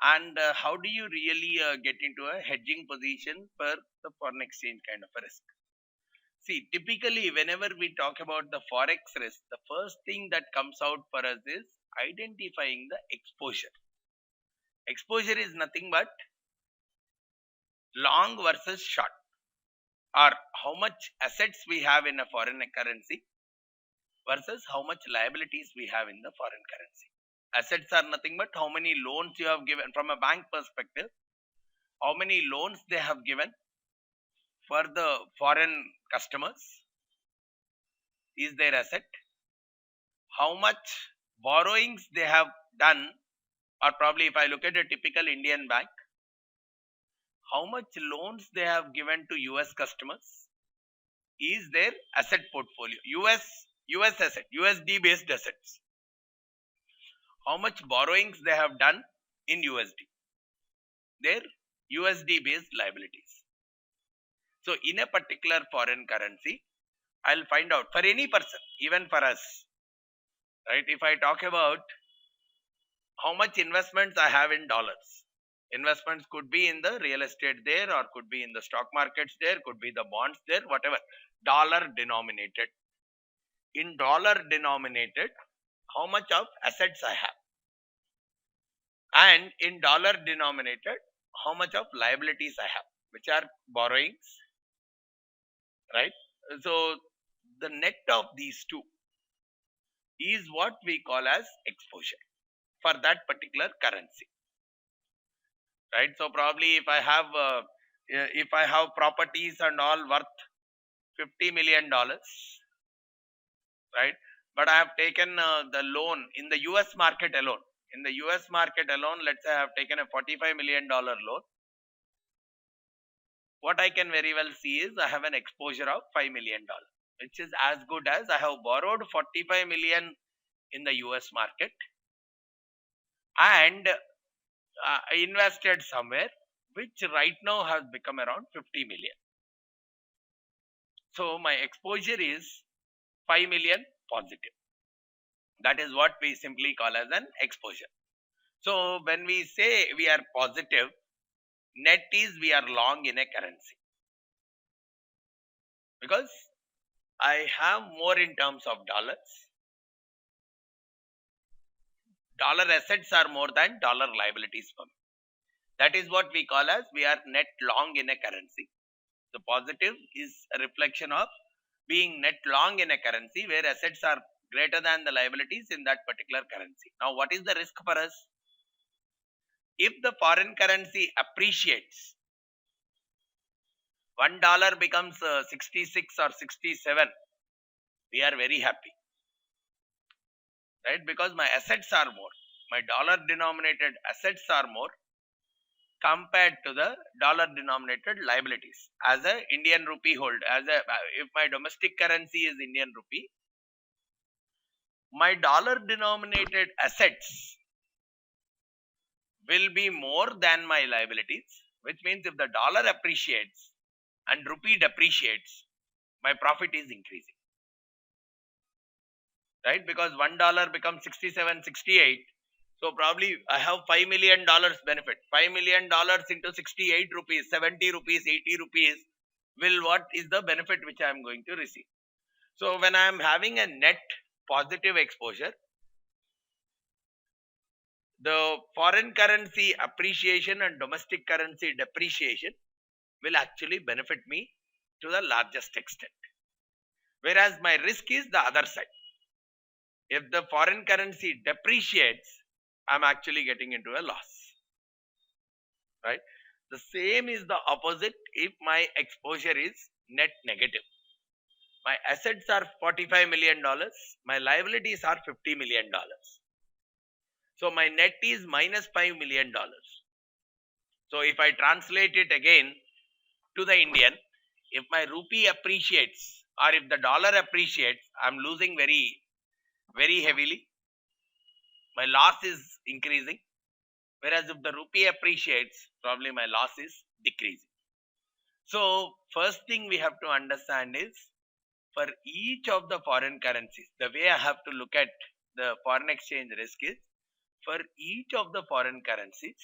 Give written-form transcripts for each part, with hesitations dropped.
And how do you really get into a hedging position for the foreign exchange kind of a risk? See, typically, whenever we talk about the forex risk, the first thing that comes out for us is identifying the exposure. Exposure is nothing but long versus short, or how much assets we have in a foreign currency versus how much liabilities we have in the foreign currency. Assets are nothing but how many loans you have given from a bank perspective, how many loans they have given for the foreign customers is their asset, how much borrowings they have done, or probably if I look at a typical Indian bank, how much loans they have given to US customers is their asset portfolio. US asset, USD based assets. How much borrowings they have done in USD, their USD based liabilities. So in a particular foreign currency, I'll find out for any person, even for us, right? If I talk about how much investments I have in dollars, investments could be in the real estate there, or could be in the stock markets there, could be the bonds there, whatever, dollar denominated. In dollar denominated, how much of assets I have, and in dollar denominated, how much of liabilities I have, which are borrowings, right? So the net of these two is what we call as exposure for that particular currency, right? So probably if I have properties and all worth $50 million, right? But I have taken the loan in the US market alone. In the US market alone, let's say I have taken a $45 million loan. What I can very well see is I have an exposure of $5 million, which is as good as I have borrowed 45 million in the US market and invested somewhere, which right now has become around 50 million. So my exposure is 5 million positive. That is what we simply call as an exposure. So when we say we are positive, net is we are long in a currency, because I have more in terms of dollars. Dollar assets are more than dollar liabilities for me. That is what we call as we are net long in a currency. The positive is a reflection of being net long in a currency where assets are greater than the liabilities in that particular currency. Now, what is the risk for us? If the foreign currency appreciates, $1 becomes 66 or 67, we are very happy, right? Because my assets are more, my dollar denominated assets are more compared to the dollar denominated liabilities. As a Indian rupee holder, if my domestic currency is Indian rupee, my dollar denominated assets will be more than my liabilities, which means if the dollar appreciates and rupee depreciates, my profit is increasing, right? Because $1 becomes 67, 68. So probably I have $5 million benefit. $5 million into 68 rupees, 70 rupees, 80 rupees what is the benefit which I am going to receive? So when I am having a net positive exposure, the foreign currency appreciation and domestic currency depreciation will actually benefit me to the largest extent. Whereas my risk is the other side. If the foreign currency depreciates, I'm actually getting into a loss, right? The same is the opposite if my exposure is net negative. My assets are $45 million, my liabilities are $50 million. So my net is minus $5 million. So if I translate it again to the Indian, if my rupee appreciates or if the dollar appreciates, I'm losing very, very heavily. My loss is increasing. Whereas if the rupee appreciates, probably my loss is decreasing. So first thing we have to understand is, for each of the foreign currencies, the way I have to look at the foreign exchange risk is, for each of the foreign currencies,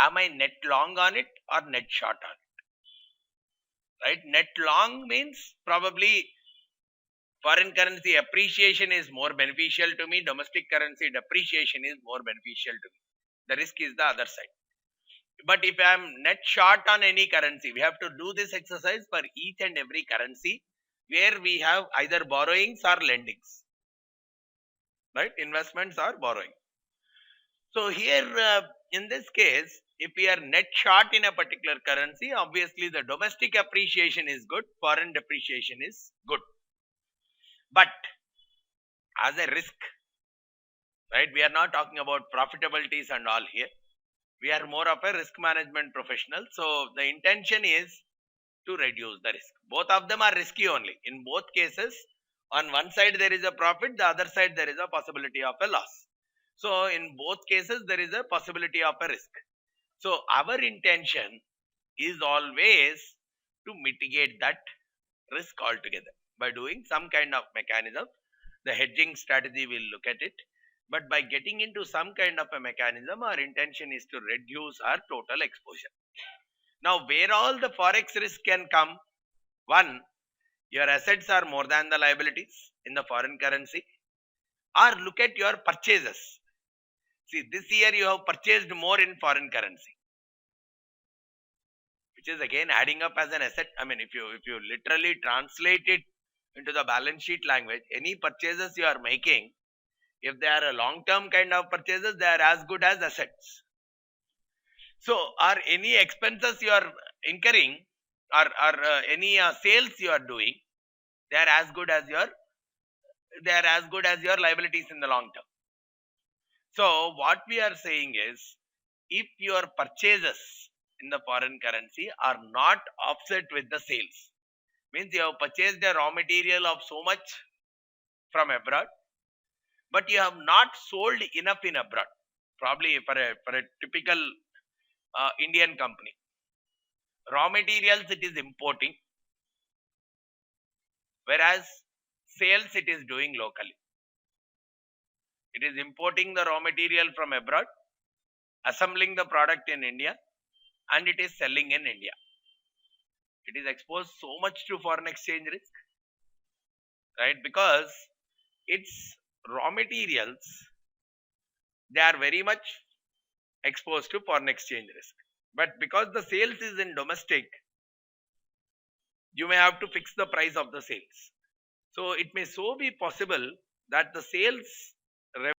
Am I net long on it or net short on it? Right? Net long means probably foreign currency appreciation is more beneficial to me. Domestic currency depreciation is more beneficial to me. The risk is the other side. But if I am net short on any currency, we have to do this exercise for each and every currency where we have either borrowings or lendings. Right? Investments or borrowing. So here in this case, if we are net short in a particular currency, obviously the domestic appreciation is good, foreign depreciation is good. But as a risk, right, we are not talking about profitabilities and all here. We are more of a risk management professional. So the intention is to reduce the risk. Both of them are risky only. In both cases, on one side there is a profit, the other side there is a possibility of a loss. So in both cases there is a possibility of a risk. So our intention is always to mitigate that risk altogether by doing some kind of mechanism. The hedging strategy will look at it. But by getting into some kind of a mechanism, our intention is to reduce our total exposure. Now, where all the forex risk can come, one, your assets are more than the liabilities in the foreign currency, or look at your purchases. See, this year you have purchased more in foreign currency, which is again adding up as an asset. I mean, if you literally translate it into the balance sheet language, any purchases you are making, if they are a long-term kind of purchases, they are as good as assets. So, are any expenses you are incurring, or any sales you are doing, they are as good as your liabilities in the long term. So, what we are saying is, if your purchases in the foreign currency are not offset with the sales, means you have purchased a raw material of so much from abroad, but you have not sold enough in abroad. Probably for a typical Indian company, raw materials it is importing, whereas sales it is doing locally. It is importing the raw material from abroad, assembling the product in India, and it is selling in India. It is exposed so much to foreign exchange risk, right? Because its raw materials, they are very much exposed to foreign exchange risk. But because the sales is in domestic, you may have to fix the price of the sales. So it may so be possible that the sales